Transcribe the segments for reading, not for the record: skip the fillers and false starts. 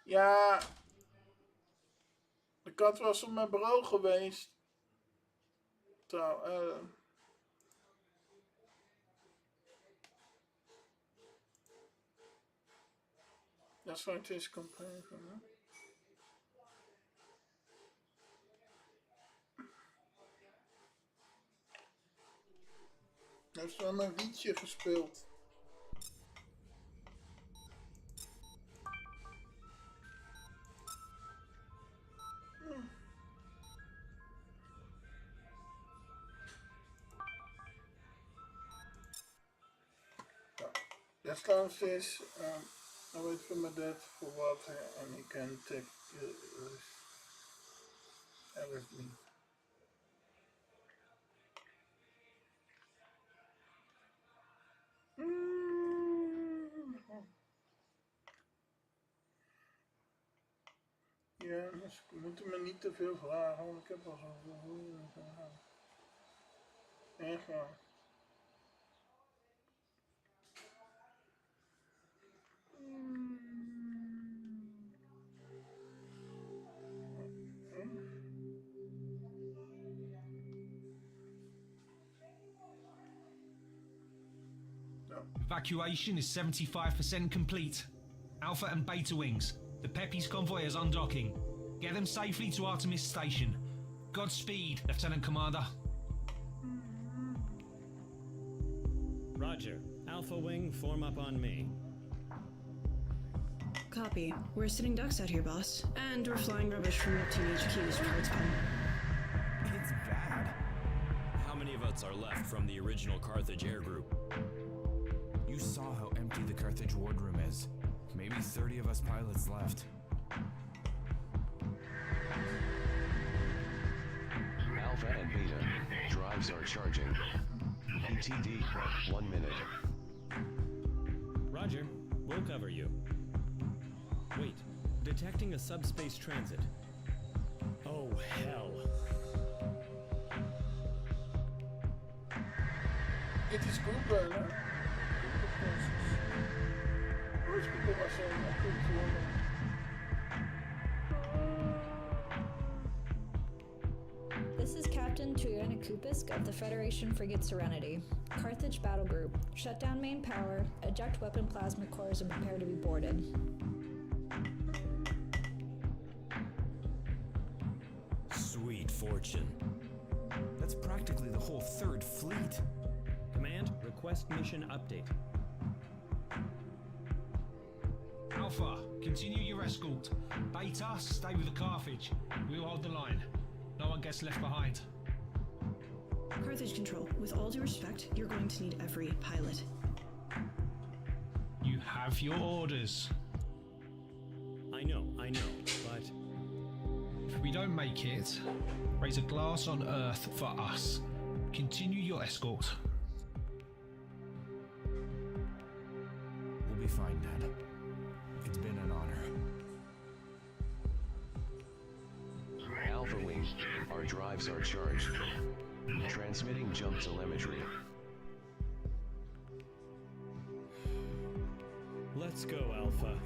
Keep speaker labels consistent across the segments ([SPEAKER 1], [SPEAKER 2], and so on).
[SPEAKER 1] Ja, de kat was op mijn bureau geweest. That's why it is comparison. Hè? Hij heeft wel een liedje gespeeld. That sounds is I wait for my dad for water and he can take everything. Ja, dus we moeten me niet te veel vragen, want ik heb al zoveel hoeren gehad. Echt waar.
[SPEAKER 2] Evacuation is 75% complete. Alpha and Beta Wings, the Pepe's convoy is undocking. Get them safely to Artemis Station. Godspeed, Lieutenant Commander.
[SPEAKER 3] Roger. Alpha Wing, form up on me.
[SPEAKER 4] Copy. We're sitting ducks out here, boss. And we're flying rubbish from Neptune HQ's parts bin.
[SPEAKER 5] It's bad.
[SPEAKER 3] How many of us are left from the original Carthage air group?
[SPEAKER 5] You saw how empty the Carthage wardroom is. Maybe 30 of us pilots left.
[SPEAKER 6] Alpha and Beta, drives are charging. ETD, 1 minute.
[SPEAKER 3] Roger. We'll cover you. Wait. Detecting a subspace transit. Oh, hell.
[SPEAKER 1] It is good, burner. Most people are saying I couldn't.
[SPEAKER 7] This is Captain Tuyana Kupisk of the Federation frigate Serenity. Carthage Battle Group. Shut down main power, eject weapon plasma cores, and prepare to be boarded.
[SPEAKER 3] Sweet fortune.
[SPEAKER 5] That's practically the whole third fleet.
[SPEAKER 3] Command, request mission update.
[SPEAKER 2] Alpha, continue your escort. Beta, stay with the Carthage. We'll hold the line. No one gets left behind.
[SPEAKER 4] Carthage Control, with all due respect, you're going to need every pilot.
[SPEAKER 2] You have your orders.
[SPEAKER 3] I know, but...
[SPEAKER 2] If we don't make it, raise a glass on Earth for us. Continue your escort.
[SPEAKER 5] We'll be fine, Dad. It's been an honor.
[SPEAKER 6] Alpha Wing, our drives are charged. Transmitting jump telemetry.
[SPEAKER 3] Let's go, Alpha.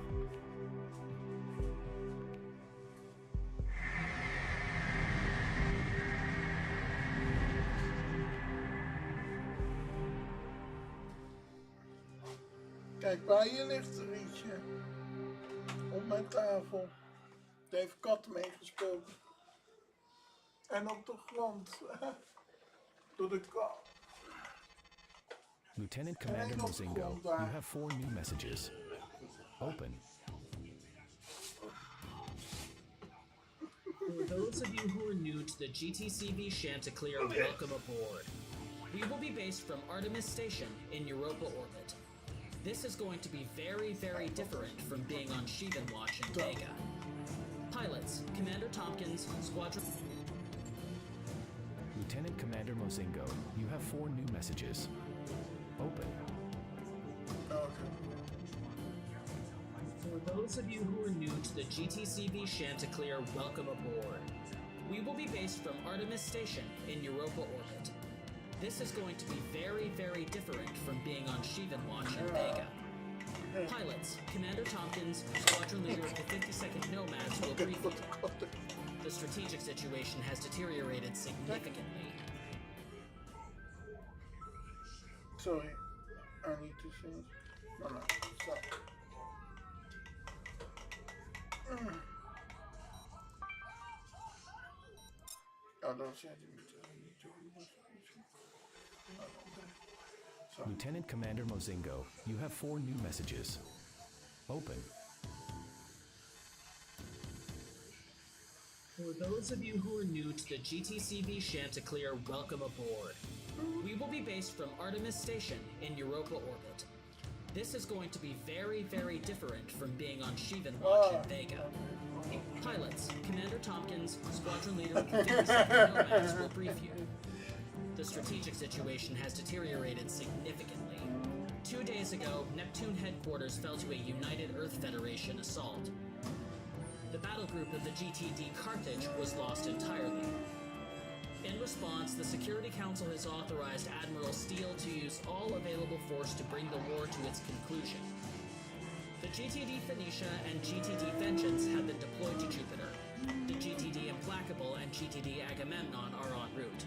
[SPEAKER 1] Kijk, bij hier ligt er eentje. Op mijn tafel. Daar heeft kat mee gespeeld. En op de grond. Door de kat.
[SPEAKER 5] Lieutenant Commander Mozingo, you have 4 new messages. Open.
[SPEAKER 8] For those of you who are new to the GTCV Chanticleer, welcome aboard. We will be based from Artemis Station in Europa orbit. This is going to be very, very different from being on Shivan Watch in Vega. Pilots, Commander Tompkins, Squadron...
[SPEAKER 5] Lieutenant Commander Mozingo, you have 4 new messages. Open.
[SPEAKER 8] For those of you who are new to the GTCV Chanticleer, welcome aboard. We will be based from Artemis Station in Europa orbit. This is going to be very, very different from being on Shivan Watch in Vega. Pilots, Commander Tompkins, squadron leader of the 52nd Nomads, will brief you. The strategic situation has deteriorated significantly.
[SPEAKER 1] Sorry, I need to change. No, stop. Ja, dan zet je niet.
[SPEAKER 3] Lieutenant Commander Mozingo, you have 4 new messages. Open.
[SPEAKER 8] For those of you who are new to the GTCV Chanticleer, welcome aboard. We will be based from Artemis Station in Europa orbit. This is going to be very, very different from being on Shivan Watch in Vega. Pilots, Commander Tompkins, squadron leader of the 52nd Nomads will brief you. The strategic situation has deteriorated significantly. 2 days ago, Neptune headquarters fell to a United Earth Federation assault. The battle group of the GTD Carthage was lost entirely. In response, the Security Council has authorized Admiral Steele to use all available force to bring the war to its conclusion. The GTD Phoenicia and GTD Vengeance have been deployed to Jupiter. The GTD Implacable and GTD Agamemnon are en route.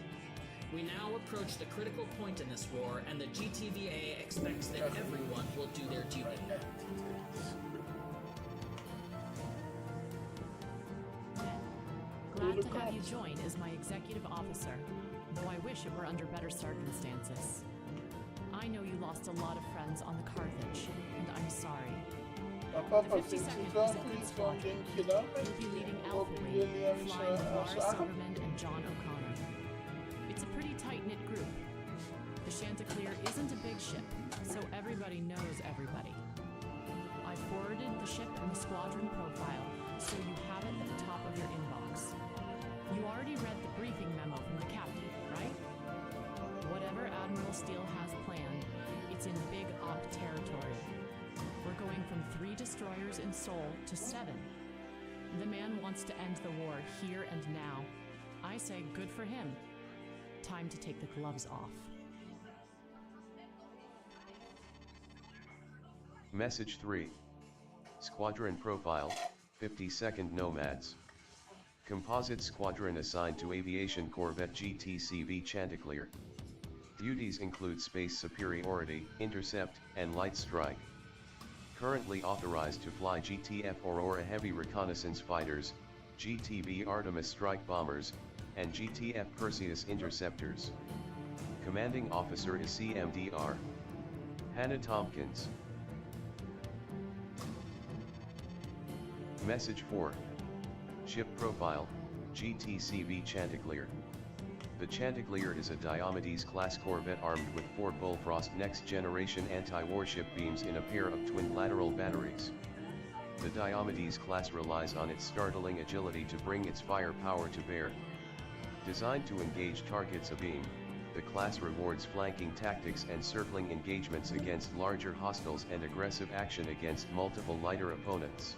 [SPEAKER 8] We now approach the critical point in this war, and the GTVA expects that everyone will do their duty.
[SPEAKER 9] Glad to have you join as my executive officer, though I wish it were under better circumstances. I know you lost a lot of friends on the Carthage, and I'm sorry. The 52nd is a good squadron. You'll be leading Alpha Wing, flying with Lars Silverman and John O'Connor. It's a pretty tight-knit group. The Chanticleer isn't a big ship, so everybody knows everybody. I forwarded the ship and the squadron profile, so you have it at the top of your inbox. You already read the briefing memo from the captain, right? Whatever Admiral Steele has planned, it's in big op territory. We're going from 3 destroyers in Seoul to 7. The man wants to end the war here and now. I say good for him. Time to take the gloves off.
[SPEAKER 6] Message 3. Squadron Profile, 52nd Nomads. Composite Squadron assigned to Aviation Corvette GTCV Chanticleer. Duties include space superiority, intercept, and light strike. Currently authorized to fly GTF Aurora heavy reconnaissance fighters, GTV Artemis strike bombers, and GTF Perseus interceptors. Commanding officer is CMDR Hannah Tompkins. Message 4. Ship Profile, GTCV Chanticleer. The Chanticleer is a Diomedes-class corvette armed with 4 Bullfrost next-generation anti-warship beams in a pair of twin lateral batteries. The Diomedes class relies on its startling agility to bring its firepower to bear. Designed to engage targets abeam, the class rewards flanking tactics and circling engagements against larger hostiles and aggressive action against multiple lighter opponents.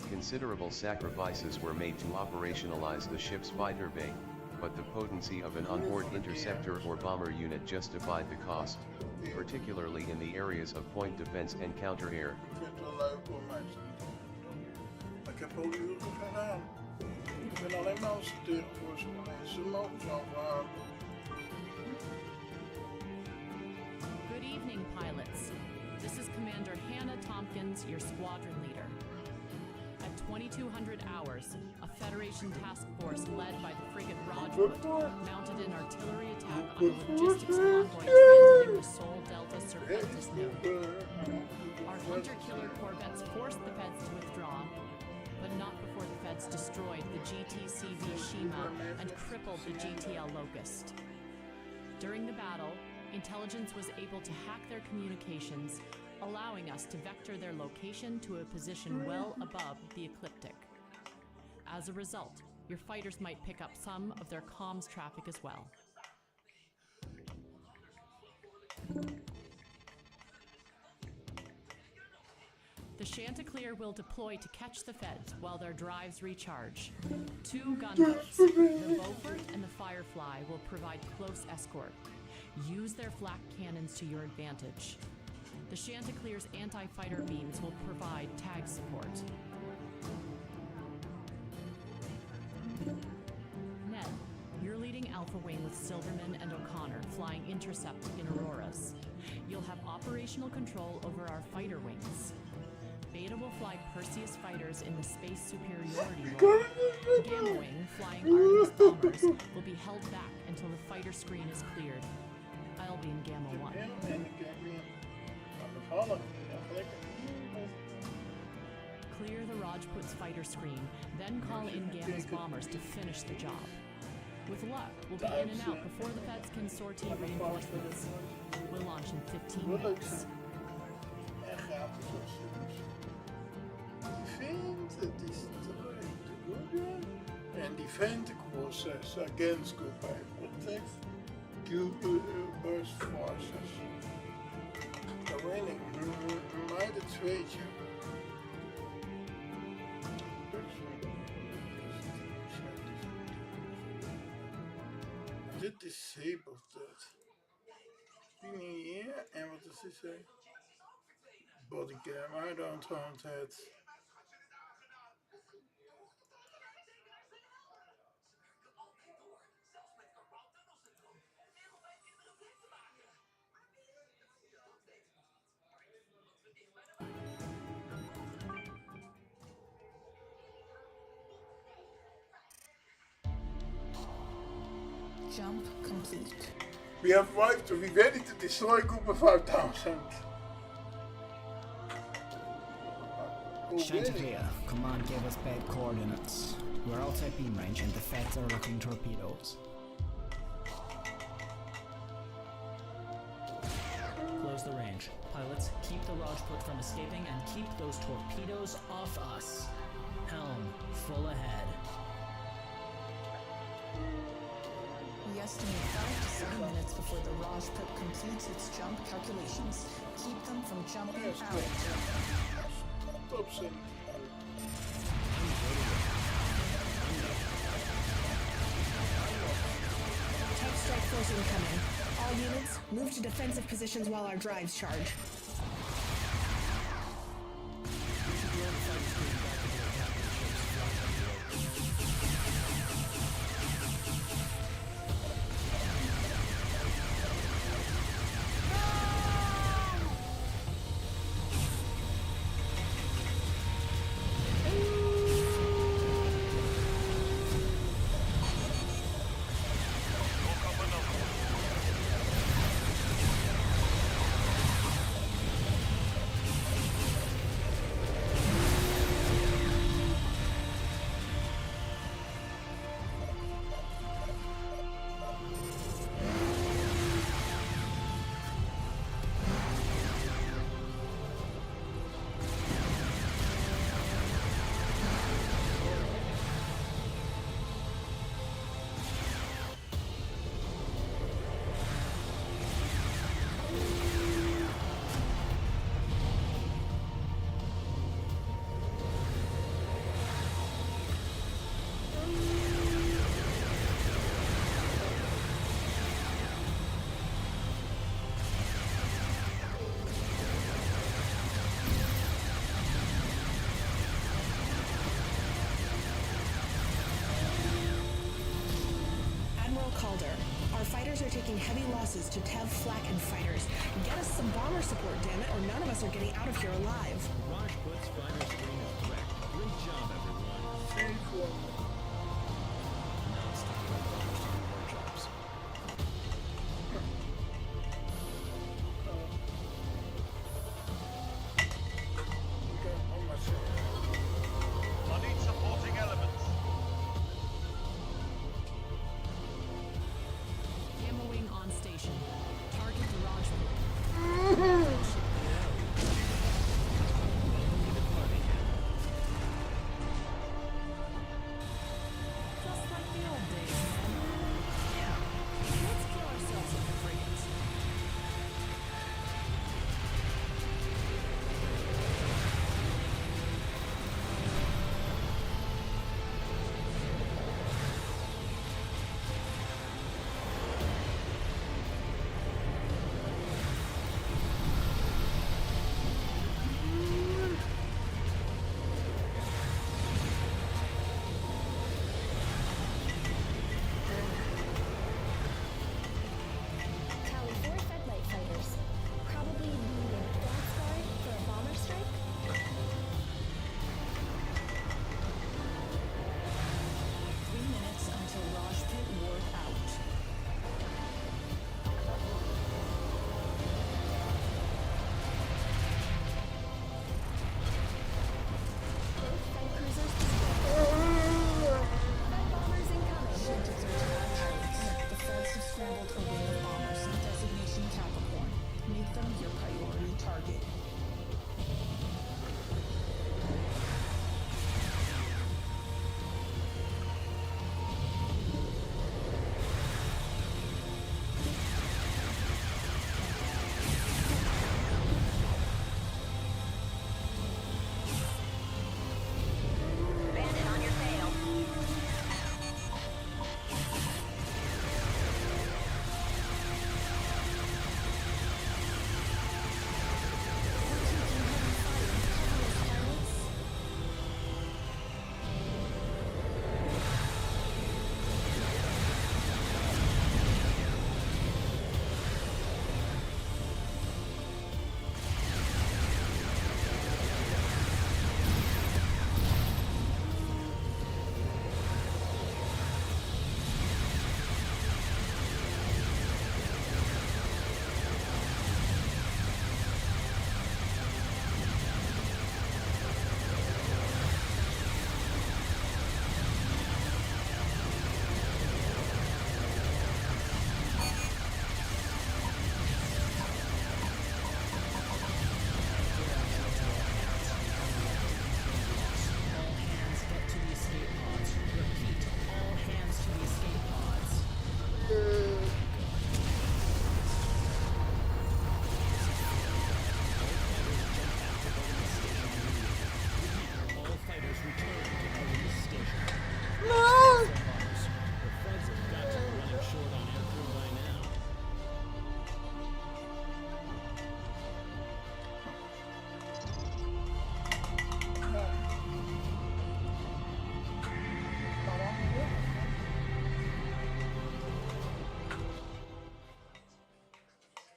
[SPEAKER 6] Considerable sacrifices were made to operationalize the ship's fighter bay, but the potency of an onboard interceptor or bomber unit justified the cost, particularly in the areas of point defense and counter-air.
[SPEAKER 1] Ik vind het wel leuk hoor, mensen. Ik heb al die uren gedaan. Ik ben alleen maar als voor ze geweest. Ze mogen zo gaan.
[SPEAKER 9] Good evening, pilots. This is Commander Hannah Tompkins, your squadron leader. At 2200 hours, a Federation task force led by the frigate Rajput mounted an artillery attack on a logistics convoy transiting the Seoul Delta Serpentis node. Our hunter-killer corvettes forced the Feds to withdraw, but not before the Feds destroyed the GTCV Shima and crippled the GTL Locust. During the battle, intelligence was able to hack their communications, allowing us to vector their location to a position well above the ecliptic. As a result, your fighters might pick up some of their comms traffic as well. The Chanticleer will deploy to catch the Feds while their drives recharge. 2 gunboats, the Beaufort and the Firefly, will provide close escort. Use their flak cannons to your advantage. The Chanticleer's anti-fighter beams will provide tag support. Ned, you're leading Alpha Wing with Silverman and O'Connor, flying Intercept in Auroras. You'll have operational control over our fighter wings. Beta will fly Perseus fighters in the space superiority role. Gamma Wing, flying Artemis bombers, will be held back until the fighter screen is cleared. I'll be in Gamma 1. Clear the Rajput's fighter screen, then call in Gamma's bombers to finish the job. With luck, we'll be in and out before the feds can sortie reinforcements. We'll launch in 15 minutes.
[SPEAKER 1] And defend the process against goodbye protect burst forces. The winning United States. Dit disabled that. Beginning here, and what does it say? Body cam, I don't want that.
[SPEAKER 10] Jump complete.
[SPEAKER 1] We have arrived to be ready to destroy Cooper 5000.
[SPEAKER 11] Chanticleer, command gave us bad coordinates. We're outside beam range and the Feds are locking torpedoes.
[SPEAKER 8] Close the range. Pilots, keep the Rajput from escaping and keep those torpedoes off us. Helm, full ahead.
[SPEAKER 10] We estimate 5 to 7 minutes before the Rajput completes its jump calculations. Keep them from jumping out.
[SPEAKER 12] Type strike force incoming. All units, move to defensive positions while our drives charge. Are taking heavy losses to Tev, Flak, and fighters. Get us some bomber support, damn it, or none of us are getting out of here alive.
[SPEAKER 3] Rajput's fighter screen is wrecked. Great job, everyone. Now it's time for more jobs.
[SPEAKER 13] I need supporting elements.
[SPEAKER 9] On station. Target the Rajput.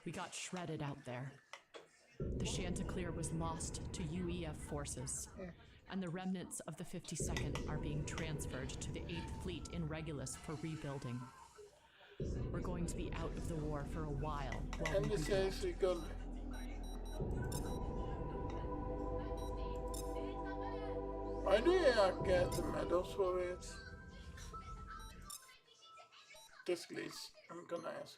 [SPEAKER 9] We got shredded out there. The Chanticleer was lost to UEF forces, and the remnants of the 52nd are being transferred to the 8th Fleet in Regulus for rebuilding. We're going to be out of the war for a while we rebuild.
[SPEAKER 1] Why do you get the medals for it? Just please, I'm gonna ask.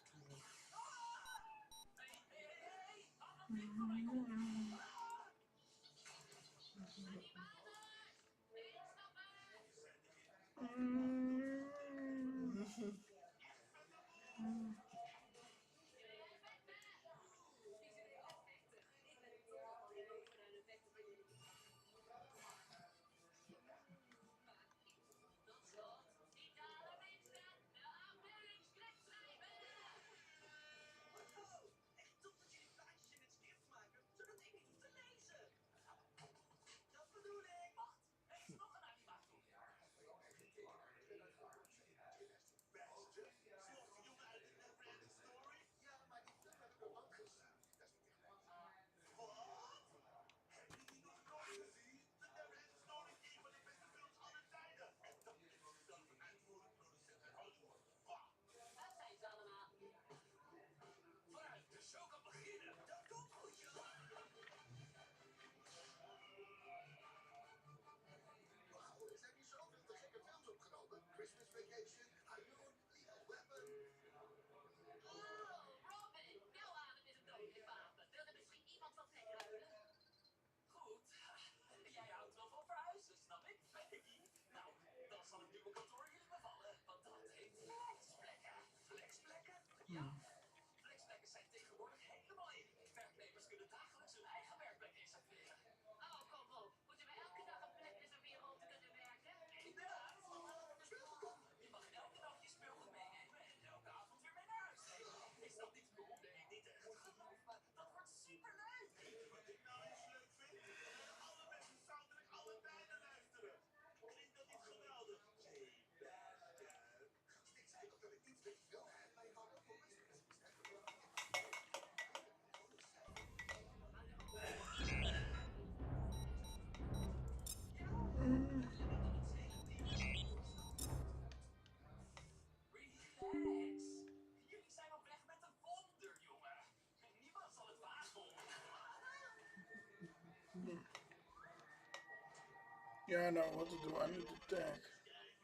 [SPEAKER 1] Yeah, I know what to do. I need to tag.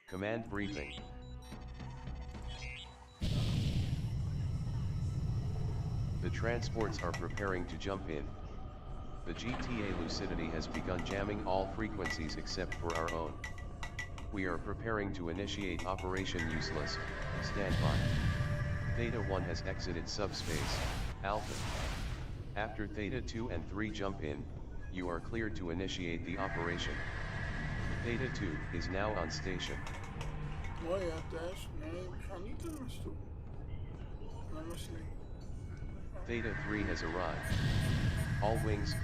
[SPEAKER 6] Command briefing. The transports are preparing to jump in. The GTA Lucidity has begun jamming all frequencies except for our own. We are preparing to initiate Operation Useless. Stand by. Theta 1 has exited subspace, Alpha. After Theta 2 and 3 jump in, you are cleared to initiate the operation. Theta 2 is now on station.
[SPEAKER 1] Oh ja, Dash. Nee, we gaan niet naar me toe. Naar me sleep.
[SPEAKER 6] Theta 3 has arrived. All wings,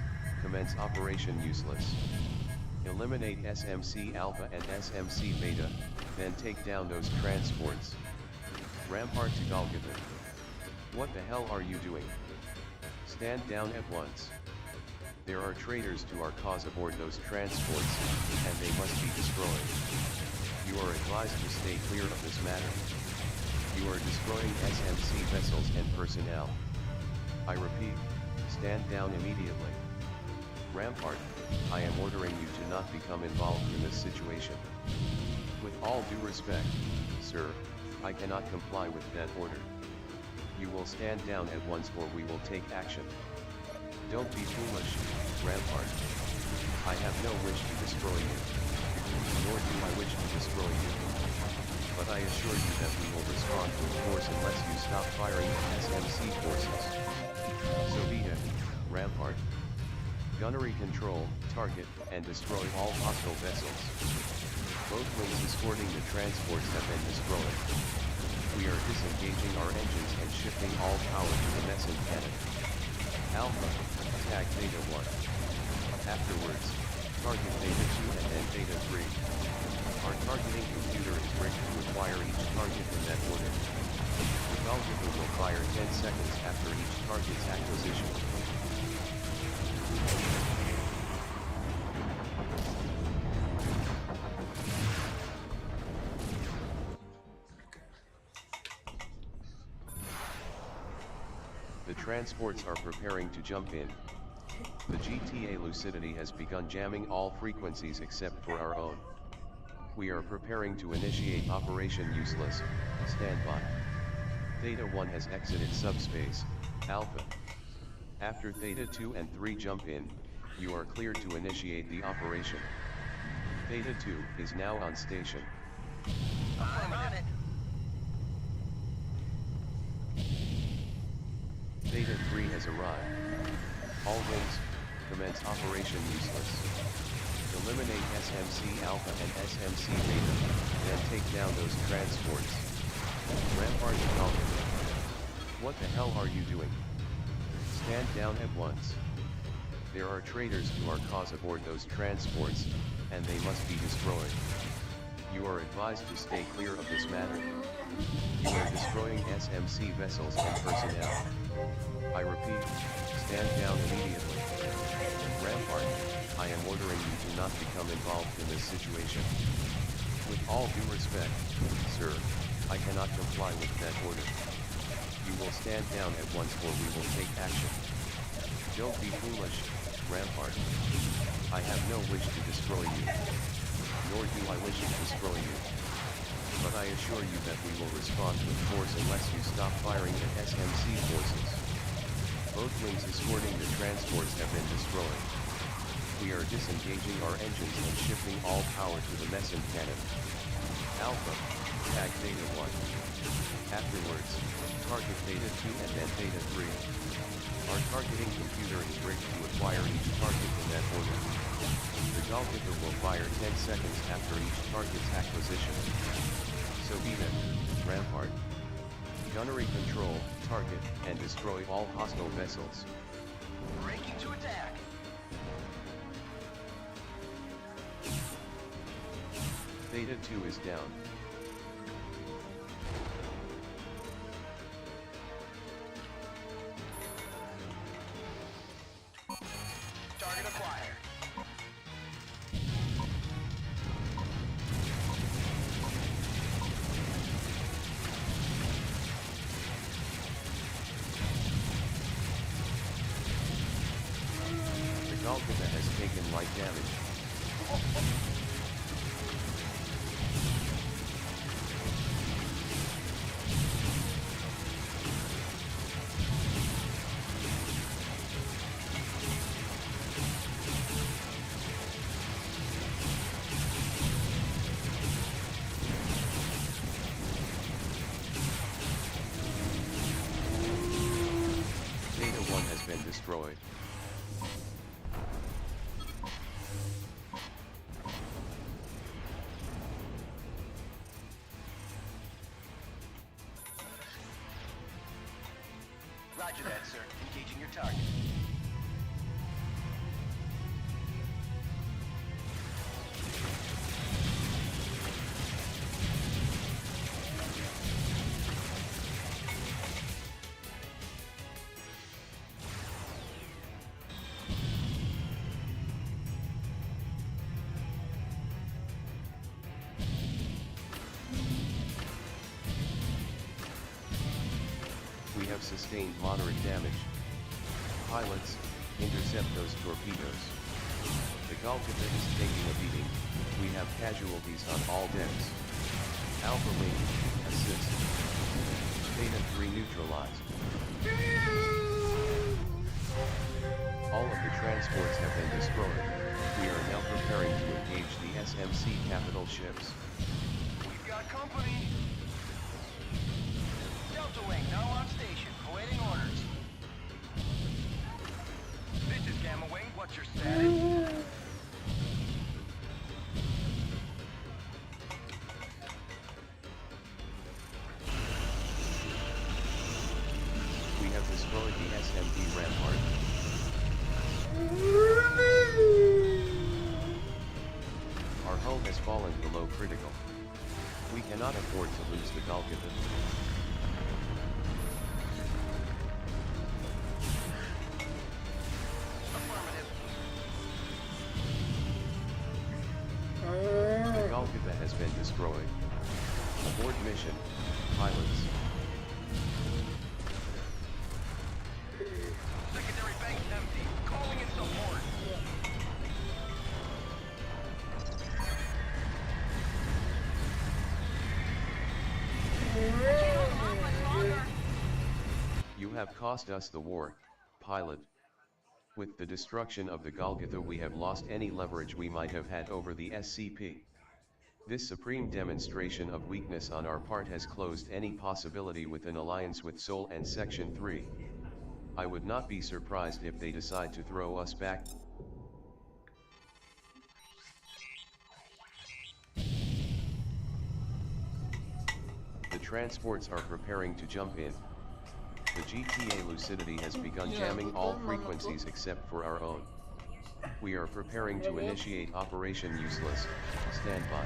[SPEAKER 6] commence Operation Useless. Eliminate SMC Alpha and SMC Beta, then take down those transports. Rampart to Golgotha. What the hell are you doing? Stand down at once. There are traitors to our cause aboard those transports, and they must be destroyed. You are advised to stay clear of this matter. You are destroying SMC vessels and personnel. I repeat, stand down immediately. Rampart, I am ordering you to not become involved in this situation. With all due respect, sir, I cannot comply with that order. You will stand down at once or we will take action. Don't be foolish, Rampart. I have no wish to destroy you. Nor do I wish to destroy you. But I assure you that we will respond with force unless you stop firing at SMC forces. So be it, Rampart. Gunnery control, target, and destroy all hostile vessels. Both wings escorting the transports have been destroyed. We are disengaging our engines and shifting all power to the messing cannon. Alpha, attack Theta 1. Afterwards, target Theta 2 and then Theta 3. Our targeting computer is rigged to require each target in that order. The Golgotha will fire 10 seconds after each target's The transports are preparing to jump in. The GTA Lucidity has begun jamming all frequencies except for our own. We are preparing to initiate Operation Useless. Stand by. Theta 1 has exited subspace, Alpha. After Theta 2 and 3 jump in, you are cleared to initiate the operation. Theta 2 is now on station.
[SPEAKER 13] I'm on it.
[SPEAKER 6] Theta 3 has arrived. All wings, commence Operation Useless. Eliminate SMC Alpha and SMC Beta, then take down those transports. Rampart Alpha. What the hell are you doing? Stand down at once. There are traitors who are cause aboard those transports, and they must be destroyed. You are advised to stay clear of this matter. You are destroying SMC vessels and personnel. I repeat, stand down immediately. Rampart, I am ordering you to not become involved in this situation. With all due respect, sir, I cannot comply with that order. You will stand down at once or we will take action. Don't be foolish, Rampart. I have no wish to destroy you. Nor do I wish to destroy you. But I assure you that we will respond with force unless you stop firing at SMC forces. Both wings escorting the transports have been destroyed. We are disengaging our engines and shifting all power to the Meson cannon. Alpha, tag Theta 1. Afterwards, target Theta 2 and then Theta 3. Our targeting computer is rigged to acquire each target in that order. The Golgotha will fire 10 seconds after each target's acquisition. So be it, Rampart. Gunnery control, target, and destroy all hostile vessels.
[SPEAKER 13] Breaking to attack.
[SPEAKER 6] Theta 2 is down.
[SPEAKER 13] Target acquired.
[SPEAKER 6] The Golgotha has taken light damage. Theta 1 has been destroyed.
[SPEAKER 13] Roger that, sir. Engaging your target.
[SPEAKER 6] We have sustained moderate damage. Pilots, intercept those torpedoes. The Golgotha is taking a beating. We have casualties on all decks. Alpha Wing, assist. Theta 3 neutralized. All of the transports have been destroyed. We are now preparing to engage the SMC capital ships.
[SPEAKER 13] We've got company. Delta Wing now on station, awaiting orders. This is Gamma Wing, what's your status?
[SPEAKER 6] We have destroyed the SMD Rampart. Our hull has fallen below critical. We cannot afford to lose the Golgotha. The Golgotha has been destroyed. Abort mission, pilots.
[SPEAKER 13] support.
[SPEAKER 6] You have cost us the war, pilot. With the destruction of the Golgotha we have lost any leverage we might have had over the SCP. This supreme demonstration of weakness on our part has closed any possibility with an alliance with Sol and Section 3. I would not be surprised if they decide to throw us back. The transports are preparing to jump in. The GTA Lucidity has begun jamming all frequencies except for our own. We are preparing to initiate Operation Useless. Stand by.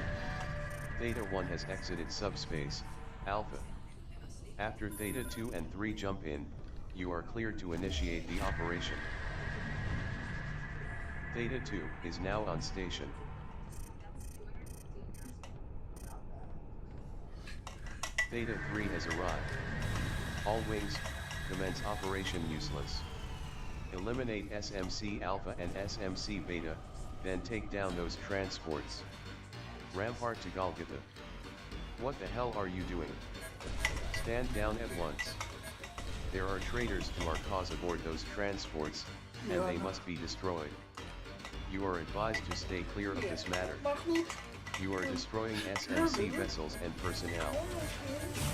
[SPEAKER 6] Theta 1 has exited subspace, Alpha. After Theta 2 and 3 jump in, you are cleared to initiate the operation. Theta 2 is now on station. Theta 3 has arrived. All wings, commence Operation Useless. Eliminate SMC Alpha and SMC Beta, then take down those transports. Rampart to Golgotha. What the hell are you doing? Stand down at once. There are traitors to our cause aboard those transports, and they must be destroyed. You are advised to stay clear of this matter. You are destroying SMC vessels and personnel.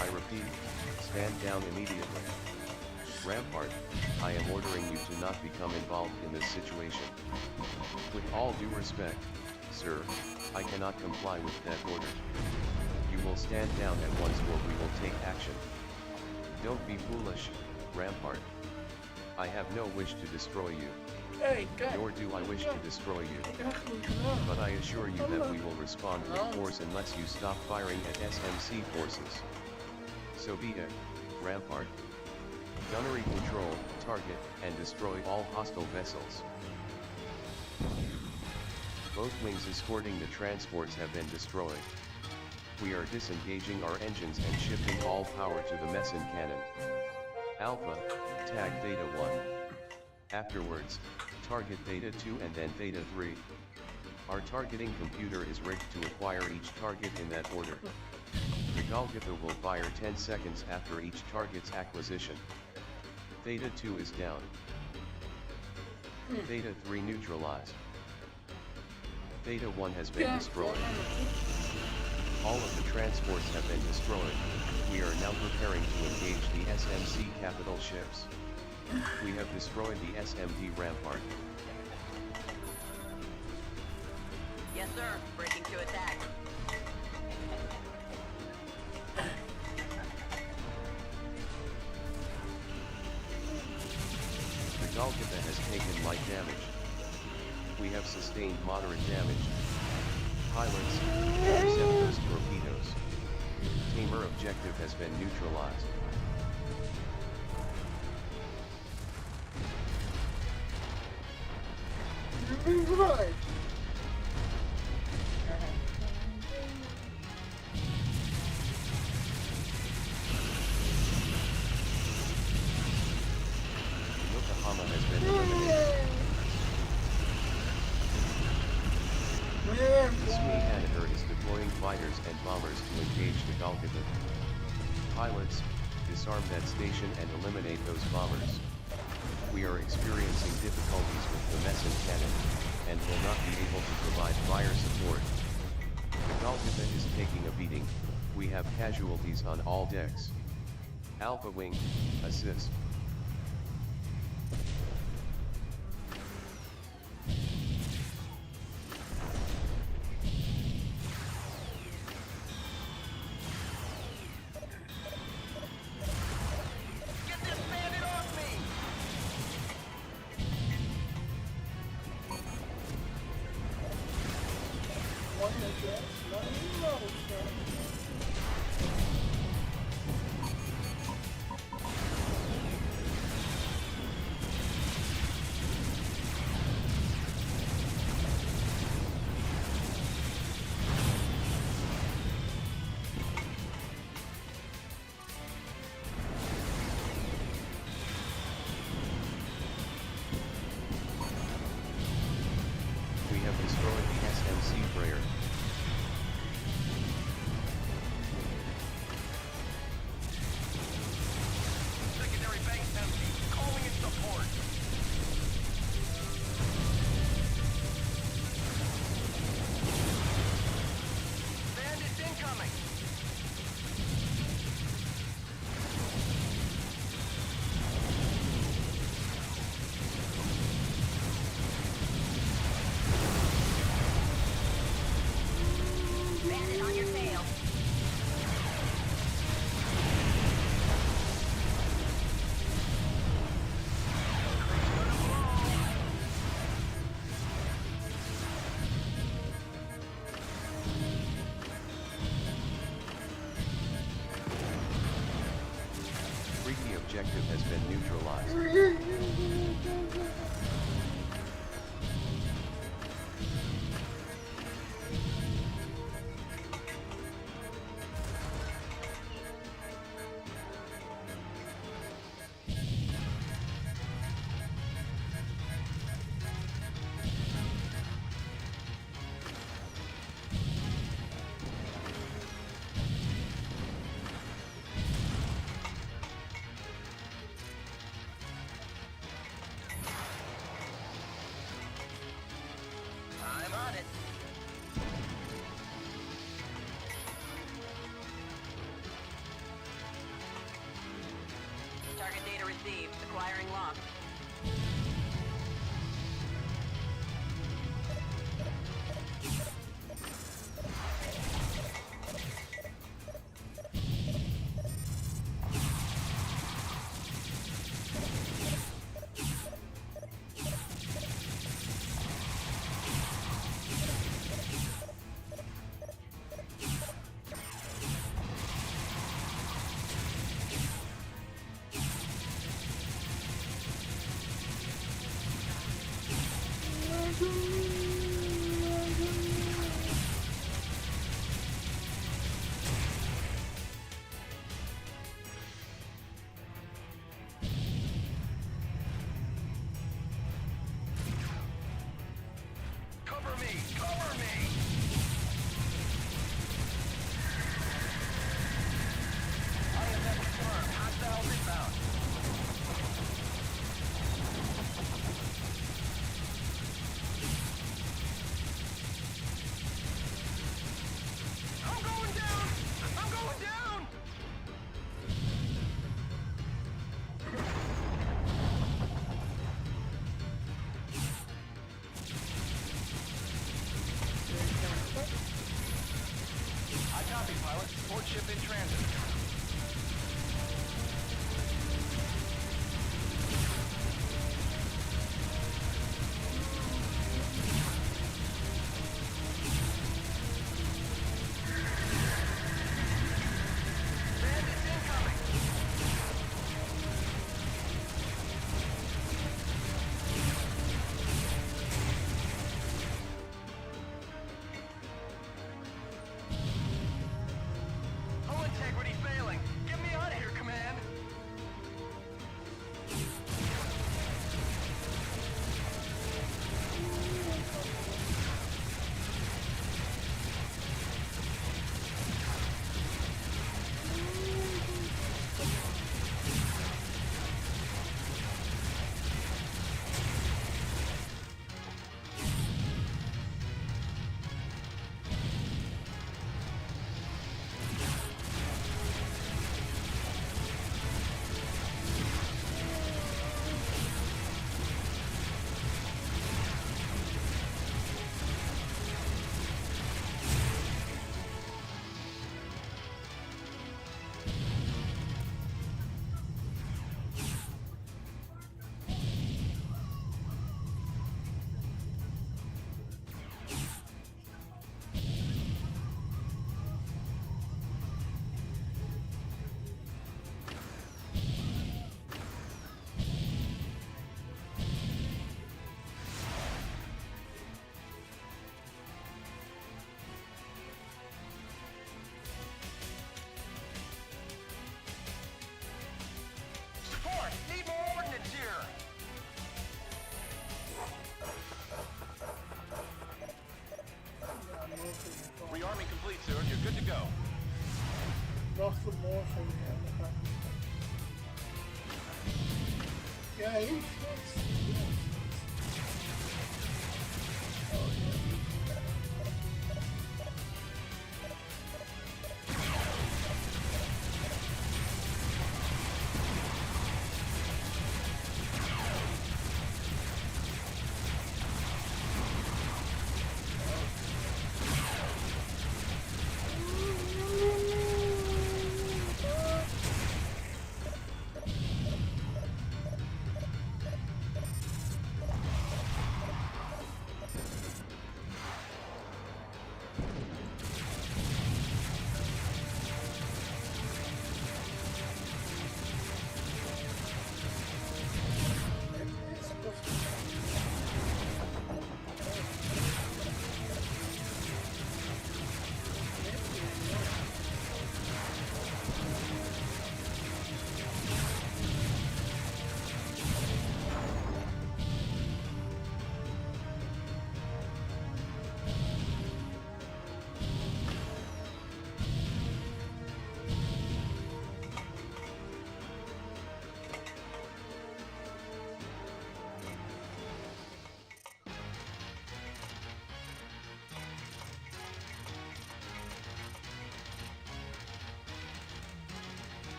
[SPEAKER 6] I repeat, stand down immediately. Rampart, I am ordering you to not become involved in this situation. With all due respect, sir, I cannot comply with that order. You will stand down at once or we will take action. Don't be foolish, Rampart. I have no wish to destroy you. Nor do I wish to destroy you. But I assure you that we will respond with force unless you stop firing at SMC forces. So be it, Rampart. Gunnery control, target, and destroy all hostile vessels. Both wings escorting the transports have been destroyed. We are disengaging our engines and shifting all power to the Meson cannon. Alpha, tag Theta 1. Afterwards, target Theta 2 and then Theta 3. Our targeting computer is rigged to acquire each target in that order. The Golgotha will fire 10 seconds after each target's acquisition. Theta 2 is down. Theta 3 neutralized. Theta 1 has been destroyed. All of the transports have been destroyed. We are now preparing to engage the SMC capital ships. We have destroyed the SMD Rampart.
[SPEAKER 14] Yes, sir. Breaking to attack.
[SPEAKER 6] The Golgotha has taken light damage. We have sustained moderate damage. Pilots, intercept those torpedoes. Tamer objective has been neutralized.
[SPEAKER 1] Right.
[SPEAKER 6] Yokohama has been eliminated. Smee Hanaher is deploying fighters and bombers to engage the Golgotha. Pilots, disarm that station and eliminate those bombers. We are experiencing difficulties with the Meson cannon, and will not be able to provide fire support. The Golgotha is taking a beating. We have casualties on all decks. Alpha Wing, assist. objective has been neutralized.
[SPEAKER 13] I'm on it.
[SPEAKER 14] Target data received. Acquiring lock.
[SPEAKER 13] Cover me! Cover me! I have that confirmed. Hostiles inbound. I'm going down! I'm going down! I copy, pilot. Support ship in transit. Bandits incoming! Hull integrity failing. Get me out of here, command. Support! Need more ordnance here! Rearming complete, sir. You're good to go.
[SPEAKER 1] Wacht tot morgen weer. Dan ga ik- Ja, heel goed.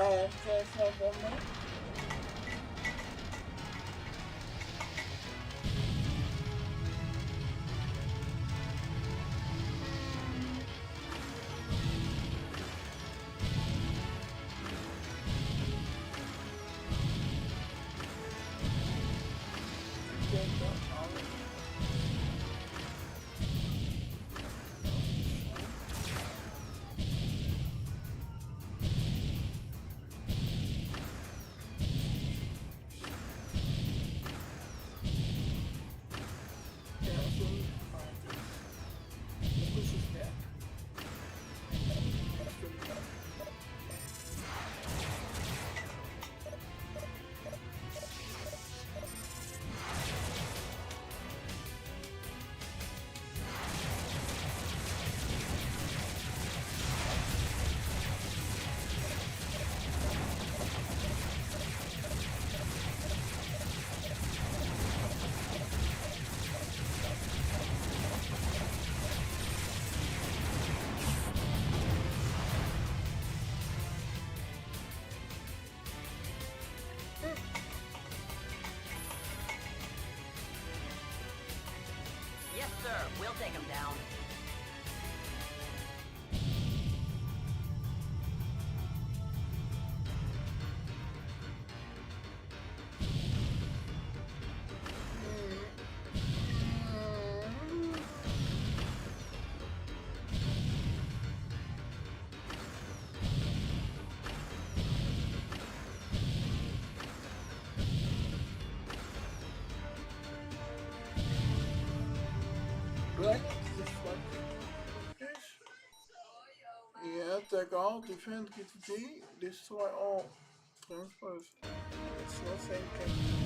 [SPEAKER 1] kijk naar bommen.
[SPEAKER 14] Yes, sir. We'll take him down.
[SPEAKER 1] Yeah, take all, defend, KTT, destroy all. Transfers. It's not thinking.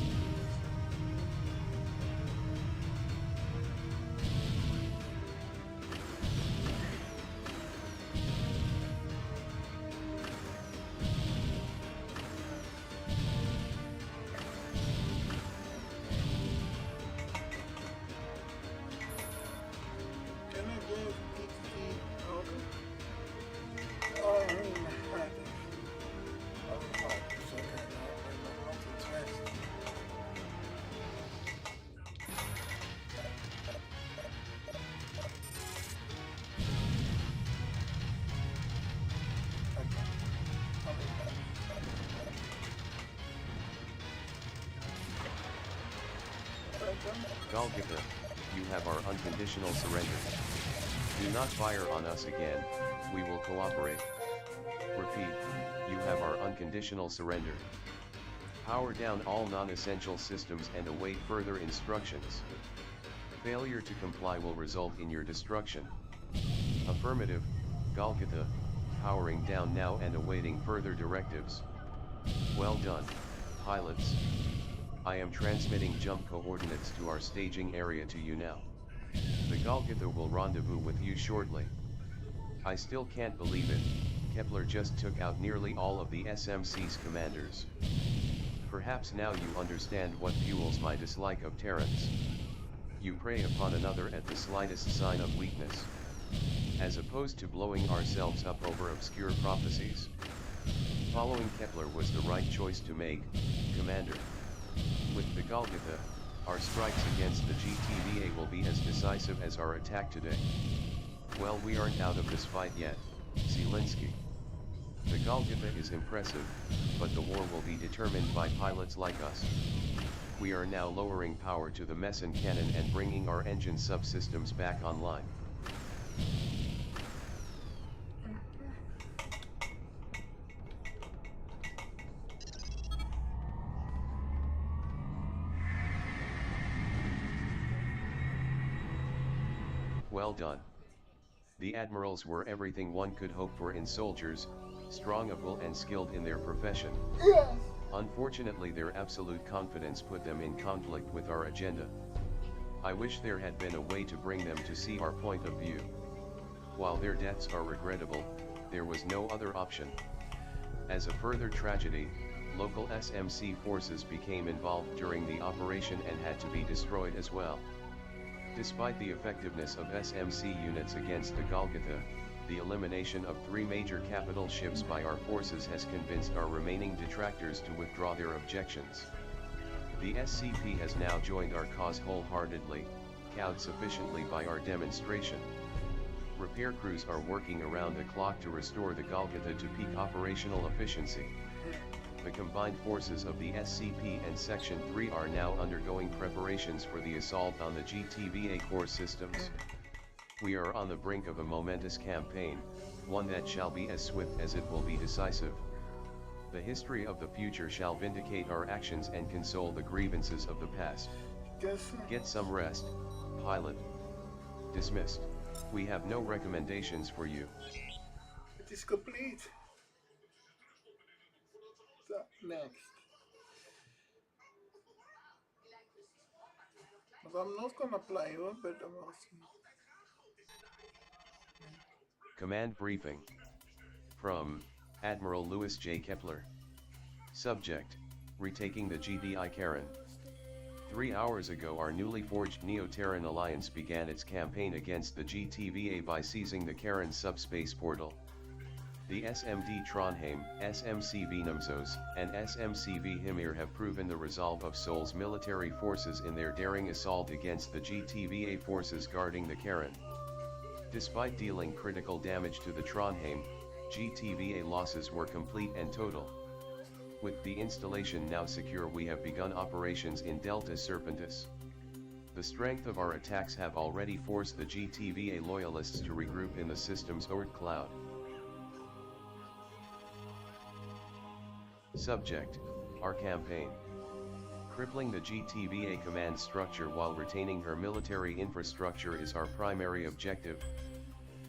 [SPEAKER 6] Golgotha, you have our unconditional surrender. Do not fire on us again, we will cooperate. Repeat, you have our unconditional surrender. Power down all non-essential systems and await further instructions. Failure to comply will result in your destruction. Affirmative, Golgotha, powering down now and awaiting further directives. Well done, pilots. I am transmitting jump coordinates to our staging area to you now. The Golgotha will rendezvous with you shortly. I still can't believe it, Kepler just took out nearly all of the SMC's commanders. Perhaps now you understand what fuels my dislike of Terrans. You prey upon another at the slightest sign of weakness. As opposed to blowing ourselves up over obscure prophecies. Following Kepler was the right choice to make, Commander. With the Golgotha, our strikes against the GTVA will be as decisive as our attack today. Well, we aren't out of this fight yet, Zelensky. The Golgotha is impressive, but the war will be determined by pilots like us. We are now lowering power to the Meson cannon and bringing our engine subsystems back online. Well done. The admirals were everything one could hope for in soldiers, strong of will and skilled in their profession. Unfortunately, their absolute confidence put them in conflict with our agenda. I wish there had been a way to bring them to see our point of view. While their deaths are regrettable, there was no other option. As a further tragedy, local SMC forces became involved during the operation and had to be destroyed as well. Despite the effectiveness of SMC units against the Golgotha, the elimination of 3 major capital ships by our forces has convinced our remaining detractors to withdraw their objections. The SCP has now joined our cause wholeheartedly, cowed sufficiently by our demonstration. Repair crews are working around the clock to restore the Golgotha to peak operational efficiency. The combined forces of the SCP and Section 3 are now undergoing preparations for the assault on the GTVA core systems. We are on the brink of a momentous campaign, one that shall be as swift as it will be decisive. The history of the future shall vindicate our actions and console the grievances of the past. Get some rest, pilot. Dismissed. We have no recommendations for you.
[SPEAKER 1] It is complete. So, next. But I'm not gonna play one, but I will see.
[SPEAKER 6] Command briefing. From Admiral Louis J. Kepler. Subject: retaking the GDI Karen. 3 hours ago our newly forged Neo-Terran Alliance began its campaign against the GTVA by seizing the Karen subspace portal. The SMD Trondheim, SMCV Namsos, and SMCV Hymir have proven the resolve of Seoul's military forces in their daring assault against the GTVA forces guarding the Karen. Despite dealing critical damage to the Trondheim, GTVA losses were complete and total. With the installation now secure, we have begun operations in Delta Serpentis. The strength of our attacks have already forced the GTVA loyalists to regroup in the system's Oort cloud. Subject: our campaign. Crippling the GTVA command structure while retaining her military infrastructure is our primary objective.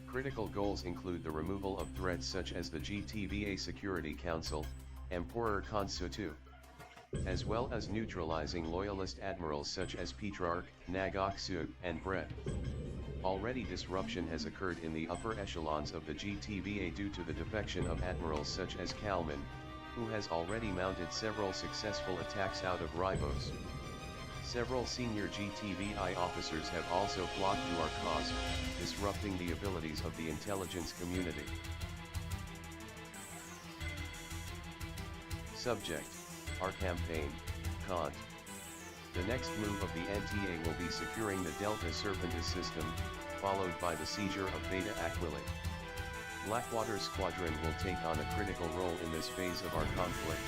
[SPEAKER 6] Critical goals include the removal of threats such as the GTVA Security Council, Emperor Konsutu, as well as neutralizing loyalist admirals such as Petrarch, Nagok-Sug, and Brett. Already disruption has occurred in the upper echelons of the GTVA due to the defection of admirals such as Kalman, who has already mounted several successful attacks out of Ribos. Several senior GTVI officers have also flocked to our cause, disrupting the abilities of the intelligence community. Subject: our campaign, Kant. The next move of the NTA will be securing the Delta Serpentis system, followed by the seizure of Beta Aquila. Blackwater Squadron will take on a critical role in this phase of our conflict.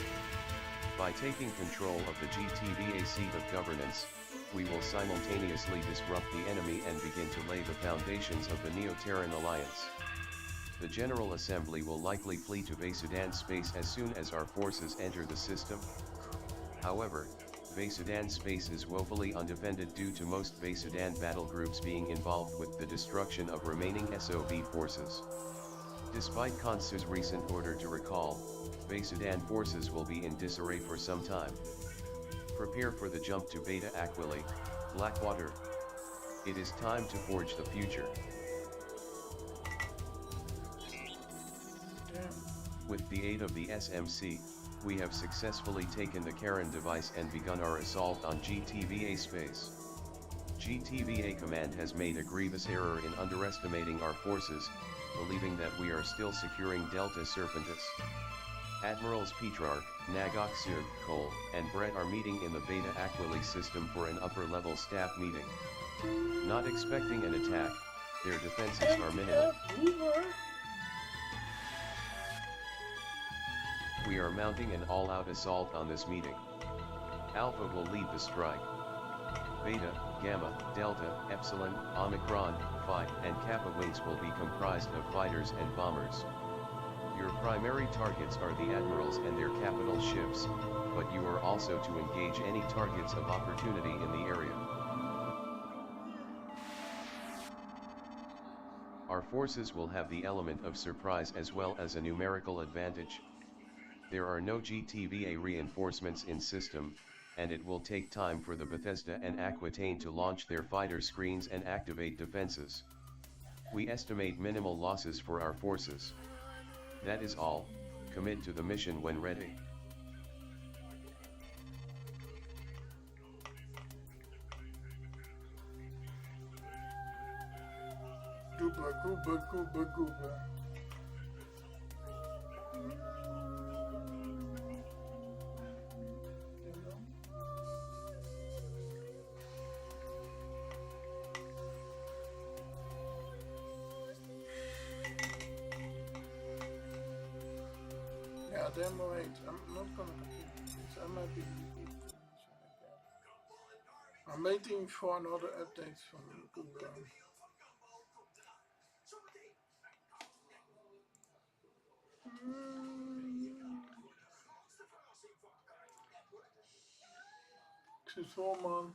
[SPEAKER 6] By taking control of the GTVA seat of governance, we will simultaneously disrupt the enemy and begin to lay the foundations of the Neo-Terran Alliance. The General Assembly will likely flee to Vasudan space as soon as our forces enter the system. However, Vasudan space is woefully undefended due to most Vasudan battle groups being involved with the destruction of remaining SOV forces. Despite Kansu's recent order to recall, Vasudan forces will be in disarray for some time. Prepare for the jump to Beta Aquila, Blackwater. It is time to forge the future. With the aid of the SMC, we have successfully taken the Karen device and begun our assault on GTVA space. GTVA Command has made a grievous error in underestimating our forces, believing that we are still securing Delta Serpentis. Admirals Petrarch, Nagok-Sug, Cole, and Brett are meeting in the Beta Aquila system for an upper-level staff meeting. Not expecting an attack, their defenses are minimal. We are mounting an all-out assault on this meeting. Alpha will lead the strike. Beta, Gamma, Delta, Epsilon, Omicron, Phi, and Kappa wings will be comprised of fighters and bombers. Your primary targets are the admirals and their capital ships, but you are also to engage any targets of opportunity in the area. Our forces will have the element of surprise as well as a numerical advantage. There are no GTVA reinforcements in system, and it will take time for the Bethesda and Aquitaine to launch their fighter screens and activate defenses. We estimate minimal losses for our forces. That is all. Commit to the mission when ready.
[SPEAKER 1] Goober. Yeah, demo 8. I'm not gonna continue this. I might be. I'm waiting for another update from Google. 4 man.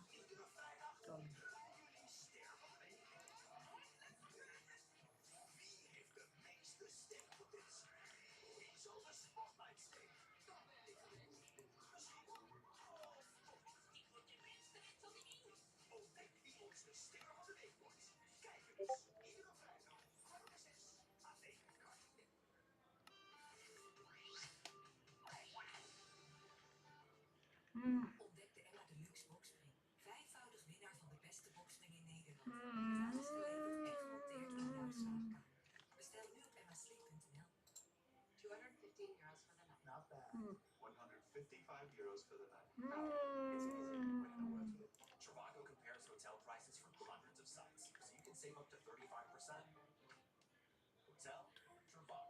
[SPEAKER 15] Ontdek de Emma Deluxe Boxspring. 5-voudig winnaar van de beste boxspring in Nederland. Gratis geleverd en gemonteerd in jouw slaapkamer. Bestel nu op emmasleep.nl. €215 for the night. Not bad. €155 for the night. It's easy when it Trivago compares hotel prices from hundreds of sites, so you can save up to 35%. Hotel Trivago.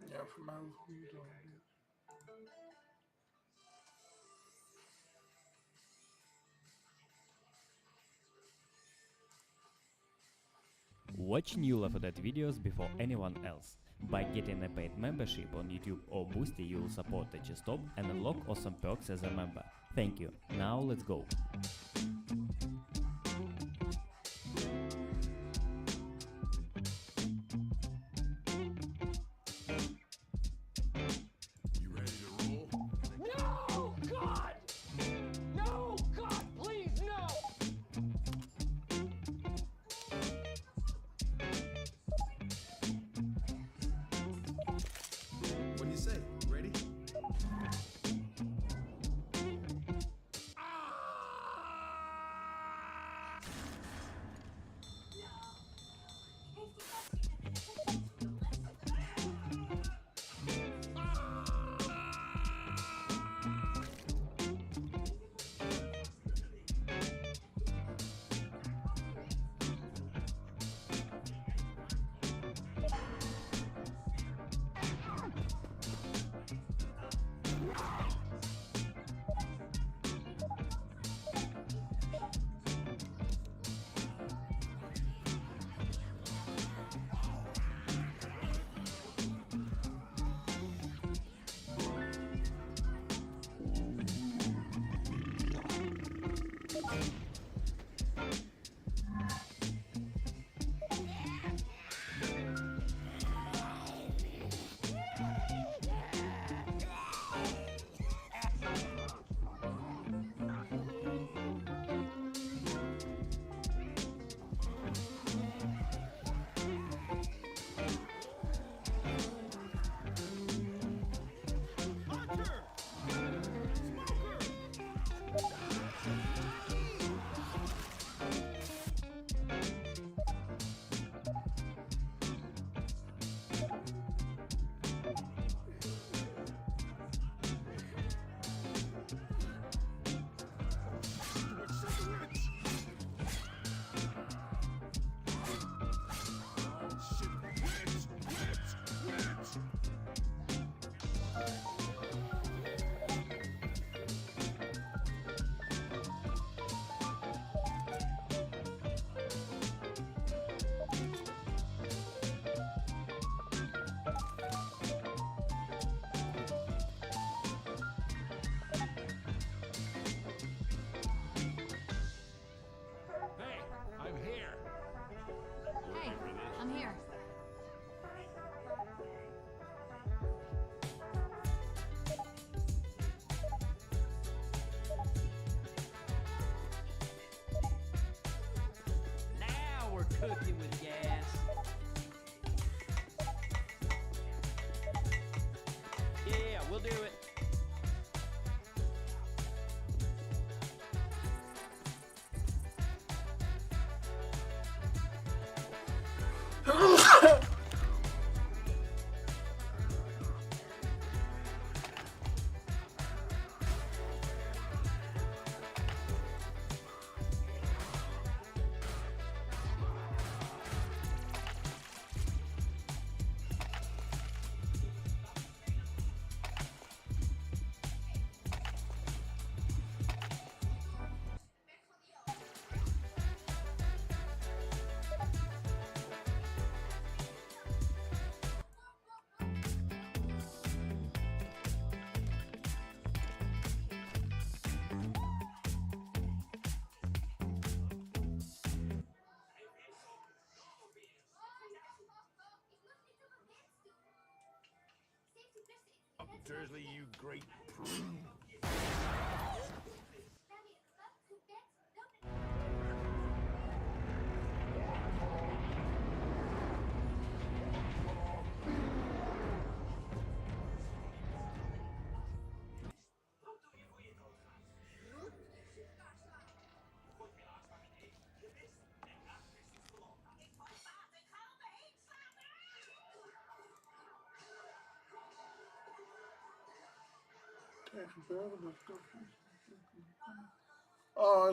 [SPEAKER 1] Ja, voor mij hoeft het niet zo.
[SPEAKER 16] Watch new Left videos before anyone else. By getting a paid membership on YouTube or Boosty, you'll support Stop and unlock awesome perks as a member. Thank you. Now let's go.
[SPEAKER 17] Cooking with gas. Yeah, we'll do it.
[SPEAKER 3] Dursley, you great prune.
[SPEAKER 1] Er gebeurde dat toch niet. Oh,